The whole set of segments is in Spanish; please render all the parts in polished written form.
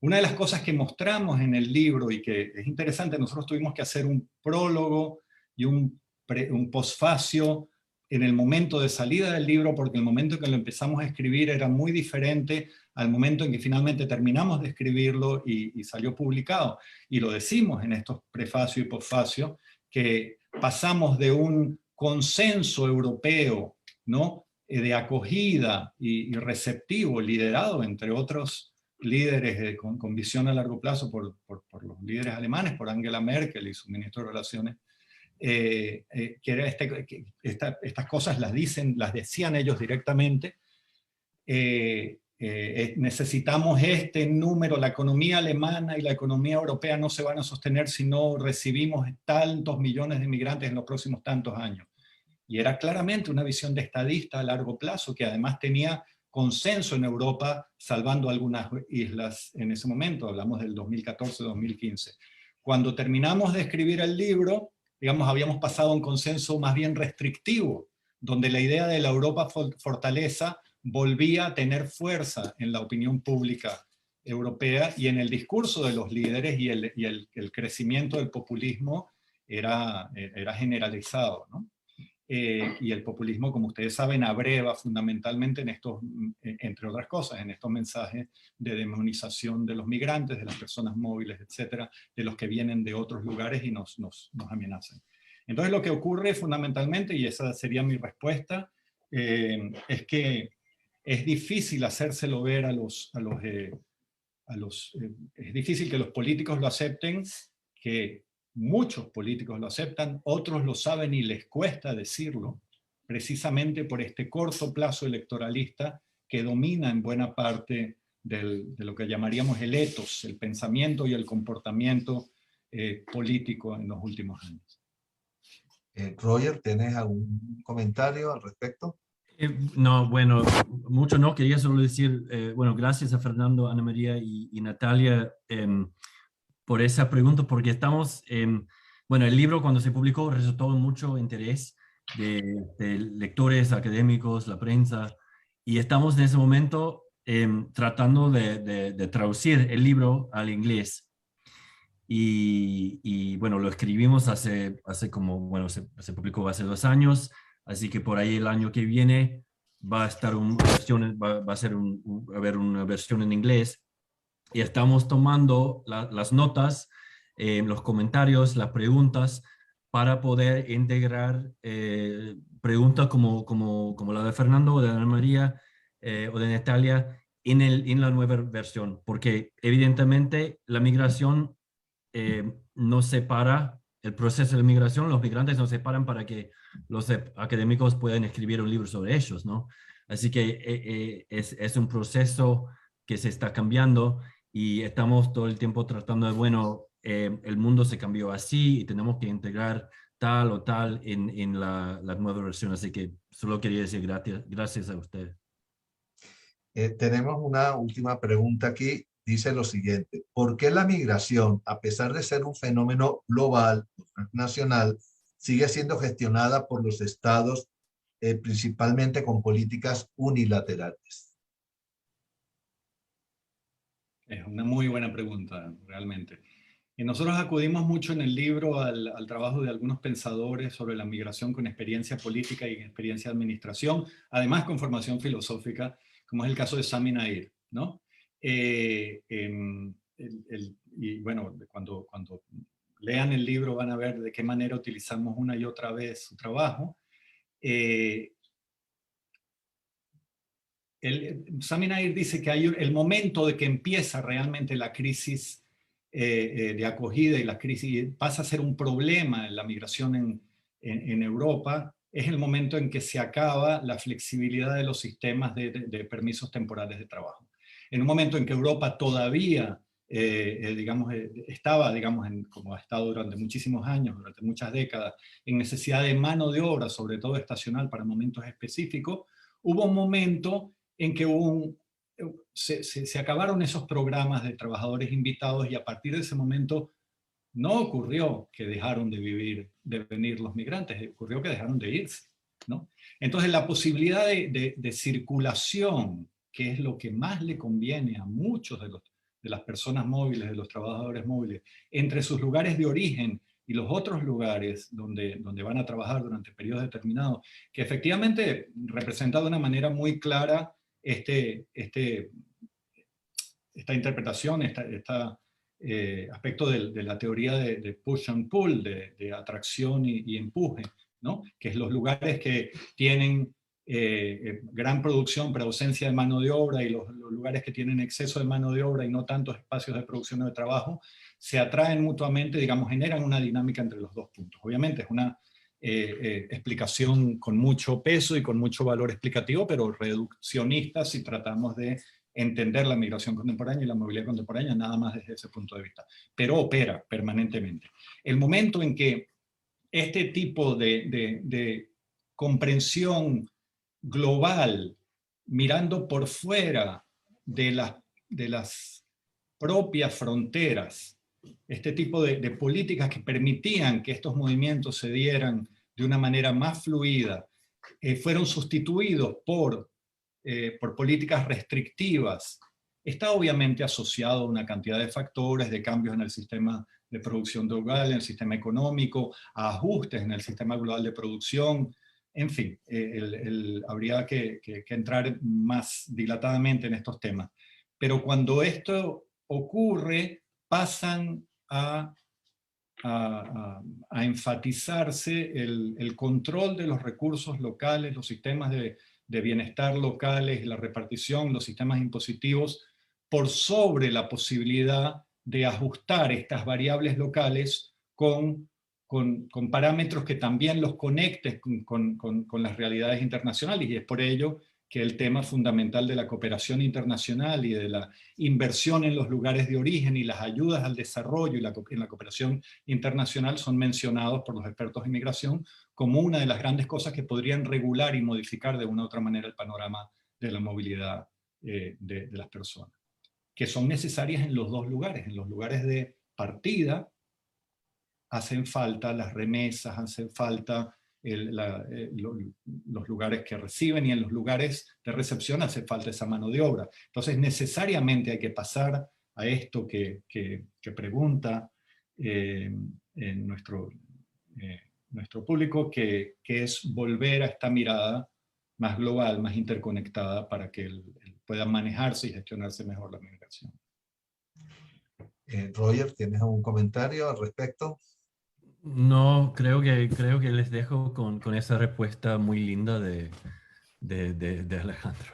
Una de las cosas que mostramos en el libro y que es interesante, nosotros tuvimos que hacer un prólogo y un posfacio en el momento de salida del libro, porque el momento en que lo empezamos a escribir era muy diferente al momento en que finalmente terminamos de escribirlo y salió publicado. Y lo decimos en estos prefacio y posfacio, que pasamos de un consenso europeo, ¿no?, de acogida y receptivo, liderado, entre otros líderes con visión a largo plazo por los líderes alemanes, por Angela Merkel y su ministro de Relaciones, que era estas cosas las decían ellos directamente. Necesitamos este número, la economía alemana y la economía europea no se van a sostener si no recibimos tantos millones de migrantes en los próximos tantos años. Y era claramente una visión de estadista a largo plazo, que además tenía consenso en Europa, salvando algunas islas en ese momento. Hablamos del 2014-2015. Cuando terminamos de escribir el libro, digamos, habíamos pasado a un consenso más bien restrictivo, donde la idea de la Europa fortaleza volvía a tener fuerza en la opinión pública europea y en el discurso de los líderes, y el crecimiento del populismo era generalizado, ¿no? Y el populismo, como ustedes saben, abreva fundamentalmente en estos, entre otras cosas, en estos mensajes de demonización de los migrantes, de las personas móviles, etcétera, de los que vienen de otros lugares y nos amenazan. Entonces lo que ocurre fundamentalmente, y esa sería mi respuesta, es que es difícil hacérselo ver es difícil que los políticos lo acepten, que muchos políticos lo aceptan, otros lo saben y les cuesta decirlo, precisamente por este corto plazo electoralista que domina en buena parte de lo que llamaríamos el ethos, el pensamiento y el comportamiento político en los últimos años. Roger, ¿tienes algún comentario al respecto? No, bueno, mucho no, quería solo decir, bueno, gracias a Fernando, Ana María y Natalia por esa pregunta, porque estamos, bueno, el libro cuando se publicó resultó en mucho interés de lectores, académicos, la prensa, y estamos en ese momento tratando de traducir el libro al inglés. Y bueno, lo escribimos hace como, bueno, se publicó hace 2 años, así que por ahí el año que viene va a estar va a haber una versión en inglés, y estamos tomando las notas, los comentarios, las preguntas, para poder integrar preguntas como la de Fernando o de Ana María o de Natalia en la nueva versión, porque evidentemente la migración nos separa, el proceso de migración, los migrantes nos separan para que los académicos puedan escribir un libro sobre ellos, ¿no? Así que es un proceso que se está cambiando y estamos todo el tiempo tratando de, bueno, el mundo se cambió así y tenemos que integrar tal o tal en la nueva versión. Así que solo quería decir gracias a ustedes. Tenemos una última pregunta aquí. Dice lo siguiente: ¿por qué la migración, a pesar de ser un fenómeno global o transnacional, sigue siendo gestionada por los estados, principalmente con políticas unilaterales? Es una muy buena pregunta, realmente. Y nosotros acudimos mucho en el libro al trabajo de algunos pensadores sobre la migración con experiencia política y experiencia de administración, además con formación filosófica, como es el caso de Sami Nair, ¿no? Y bueno, cuando lean el libro van a ver de qué manera utilizamos una y otra vez su trabajo. Sami Nair dice que hay el momento de que empieza realmente la crisis de acogida y la crisis pasa a ser un problema en la migración en Europa, es el momento en que se acaba la flexibilidad de los sistemas de permisos temporales de trabajo. En un momento en que Europa todavía, estaba, como ha estado durante muchísimos años, durante muchas décadas, en necesidad de mano de obra, sobre todo estacional para momentos específicos, hubo un momento en que se acabaron esos programas de trabajadores invitados y a partir de ese momento no ocurrió que dejaron de venir los migrantes, ocurrió que dejaron de irse, ¿no? Entonces la posibilidad de circulación, que es lo que más le conviene a muchos de las personas móviles, de los trabajadores móviles, entre sus lugares de origen y los otros lugares donde van a trabajar durante periodos determinados, que efectivamente representa de una manera muy clara esta interpretación, aspecto de la teoría de push and pull, de atracción y empuje, ¿no? Que es los lugares que tienen gran producción pero ausencia de mano de obra, y los lugares que tienen exceso de mano de obra y no tantos espacios de producción o de trabajo, se atraen mutuamente, digamos, generan una dinámica entre los dos puntos. Obviamente es una explicación con mucho peso y con mucho valor explicativo, pero reduccionista si tratamos de entender la migración contemporánea y la movilidad contemporánea nada más desde ese punto de vista, pero opera permanentemente. El momento en que este tipo de comprensión global, mirando por fuera de las propias fronteras, este tipo de políticas que permitían que estos movimientos se dieran de una manera más fluida, fueron sustituidos por políticas restrictivas, está obviamente asociado a una cantidad de factores, de cambios en el sistema de producción global, en el sistema económico, a ajustes en el sistema global de producción. En fin, habría que entrar más dilatadamente en estos temas. Pero cuando esto ocurre, pasan a enfatizarse el control de los recursos locales, los sistemas de bienestar locales, la repartición, los sistemas impositivos, por sobre la posibilidad de ajustar estas variables locales con parámetros que también los conecten con las realidades internacionales. Y es por ello que el tema fundamental de la cooperación internacional y de la inversión en los lugares de origen y las ayudas al desarrollo en la cooperación internacional son mencionados por los expertos en migración como una de las grandes cosas que podrían regular y modificar de una u otra manera el panorama de la movilidad de las personas, que son necesarias en los dos lugares. En los lugares de partida hacen falta las remesas, hacen falta los lugares que reciben, y en los lugares de recepción hace falta esa mano de obra. Entonces necesariamente hay que pasar a esto que pregunta nuestro público, que es volver a esta mirada más global, más interconectada, para que pueda manejarse y gestionarse mejor la migración. Roger, ¿tienes algún comentario al respecto? No, creo que les dejo con esa respuesta muy linda de Alejandro.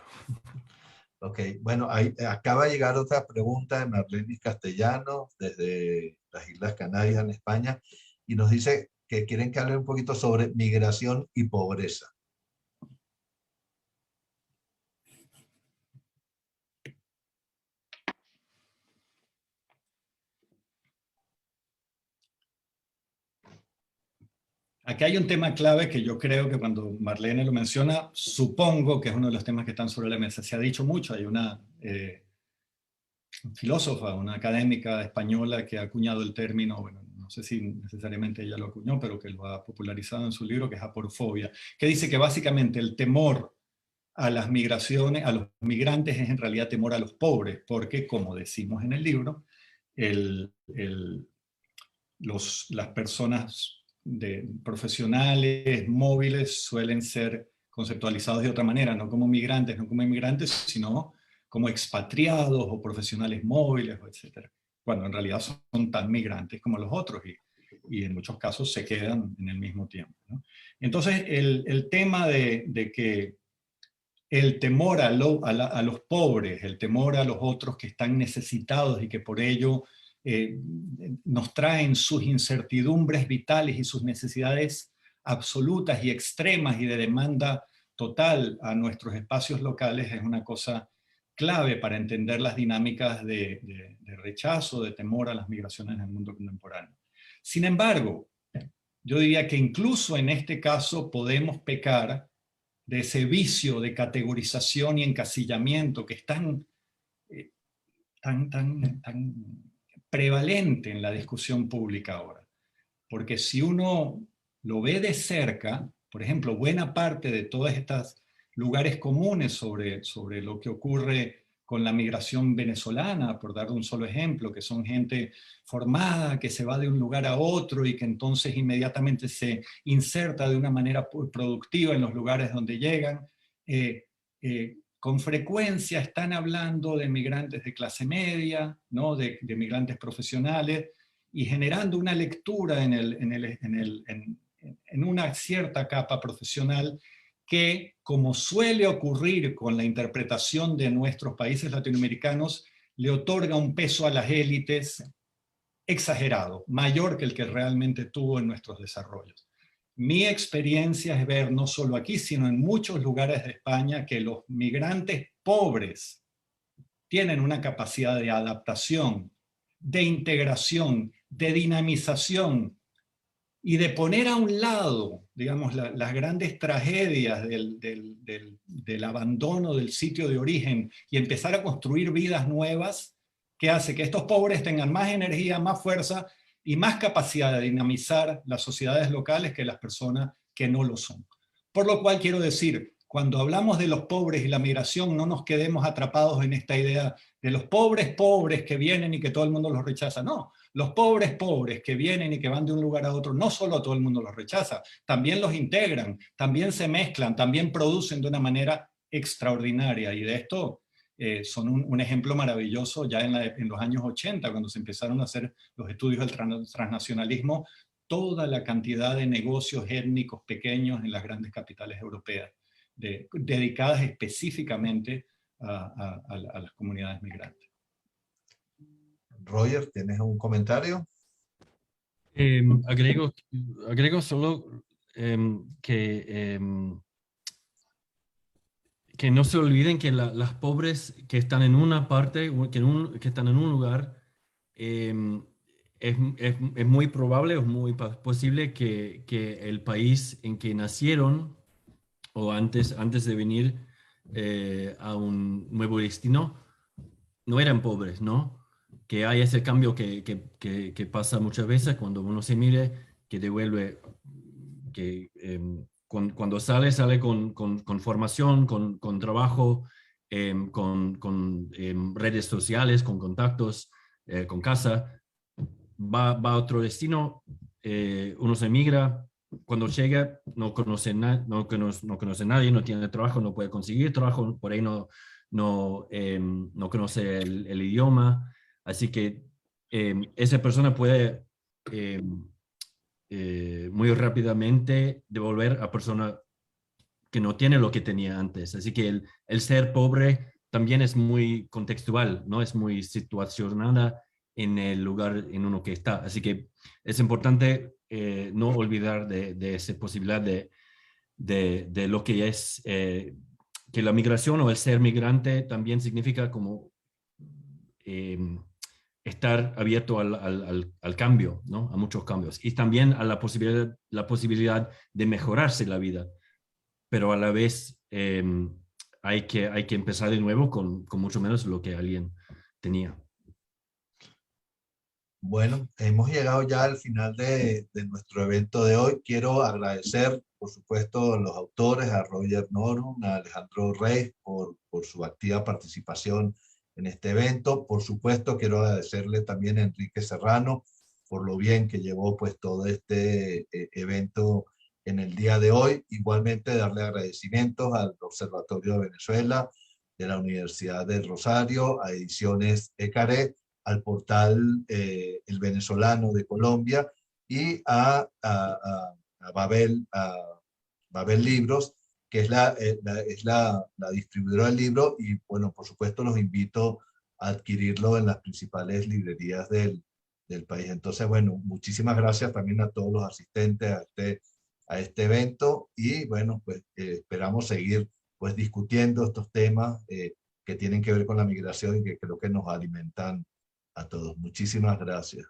Ok, bueno, acaba de llegar otra pregunta de Marlene Castellanos desde las Islas Canarias en España, y nos dice que quieren que hable un poquito sobre migración y pobreza. Aquí hay un tema clave que yo creo que cuando Marlene lo menciona, supongo que es uno de los temas que están sobre la mesa. Se ha dicho mucho, hay una filósofa, una académica española que ha acuñado el término, bueno, no sé si necesariamente ella lo acuñó, pero que lo ha popularizado en su libro, que es aporofobia, que dice que básicamente el temor a las migraciones, a los migrantes, es en realidad temor a los pobres, porque, como decimos en el libro, las personas profesionales, móviles, suelen ser conceptualizados de otra manera, no como migrantes, no como inmigrantes, sino como expatriados o profesionales móviles, etc. Cuando en realidad son tan migrantes como los otros, y en muchos casos se quedan en el mismo tiempo, ¿no? Entonces, el tema de que el temor a los pobres, el temor a los otros que están necesitados y que por ello nos traen sus incertidumbres vitales y sus necesidades absolutas y extremas y de demanda total a nuestros espacios locales, es una cosa clave para entender las dinámicas de rechazo, de temor a las migraciones en el mundo contemporáneo. Sin embargo, yo diría que incluso en este caso podemos pecar de ese vicio de categorización y encasillamiento que es tan prevalente en la discusión pública ahora. Porque si uno lo ve de cerca, por ejemplo, buena parte de todos estos lugares comunes sobre lo que ocurre con la migración venezolana, por dar un solo ejemplo, que son gente formada, que se va de un lugar a otro y que entonces inmediatamente se inserta de una manera productiva en los lugares donde llegan. Con frecuencia están hablando de migrantes de clase media, ¿no? de migrantes profesionales, y generando una lectura en una cierta capa profesional que, como suele ocurrir con la interpretación de nuestros países latinoamericanos, le otorga un peso a las élites exagerado, mayor que el que realmente tuvo en nuestros desarrollos. Mi experiencia es ver, no solo aquí, sino en muchos lugares de España, que los migrantes pobres tienen una capacidad de adaptación, de integración, de dinamización y de poner a un lado, digamos, las grandes tragedias del abandono del sitio de origen y empezar a construir vidas nuevas, que hace que estos pobres tengan más energía, más fuerza y más capacidad de dinamizar las sociedades locales que las personas que no lo son. Por lo cual quiero decir, cuando hablamos de los pobres y la migración, no nos quedemos atrapados en esta idea de los pobres que vienen y que todo el mundo los rechaza. No, los pobres que vienen y que van de un lugar a otro, no solo todo el mundo los rechaza, también los integran, también se mezclan, también producen de una manera extraordinaria. Y de esto son un ejemplo maravilloso ya en los años 80, cuando se empezaron a hacer los estudios del transnacionalismo, toda la cantidad de negocios étnicos pequeños en las grandes capitales europeas, dedicadas específicamente a las comunidades migrantes. Roger, ¿tienes un comentario? Agrego solo que no se olviden que las pobres que están en una parte, que están en un lugar, es muy probable, es muy posible que el país en que nacieron o antes de venir a un nuevo destino, no eran pobres, ¿no? Que hay ese cambio que pasa muchas veces cuando uno se mire, que devuelve, que cuando sale con formación, con trabajo, con redes sociales, con contactos, con casa, va a otro destino, uno se migra. Cuando llega no conoce a nadie, no tiene trabajo, no puede conseguir trabajo, por ahí no conoce el idioma, así que esa persona puede muy rápidamente devolver a persona que no tiene lo que tenía antes. Así que el ser pobre también es muy contextual, ¿no? Es muy situacional en el lugar en uno que está. Así que es importante no olvidar de esa posibilidad de lo que es que la migración o el ser migrante también significa como estar abierto al cambio, ¿no? A muchos cambios. Y también a la posibilidad de mejorarse la vida. Pero a la vez hay que empezar de nuevo con mucho menos de lo que alguien tenía. Bueno, hemos llegado ya al final de nuestro evento de hoy. Quiero agradecer, por supuesto, a los autores, a Roger Norum, a Alejandro Rey, por su activa participación en este evento. Por supuesto, quiero agradecerle también a Enrique Serrano por lo bien que llevó pues todo este evento en el día de hoy. Igualmente darle agradecimientos al Observatorio de Venezuela, de la Universidad del Rosario, a Ediciones ECARE, al portal El Venezolano de Colombia y a Babel Libros, que es la distribuidora del libro, y bueno, por supuesto los invito a adquirirlo en las principales librerías del país. Entonces, bueno, muchísimas gracias también a todos los asistentes a este evento, y bueno, pues esperamos seguir pues discutiendo estos temas que tienen que ver con la migración y que creo que nos alimentan a todos. Muchísimas gracias.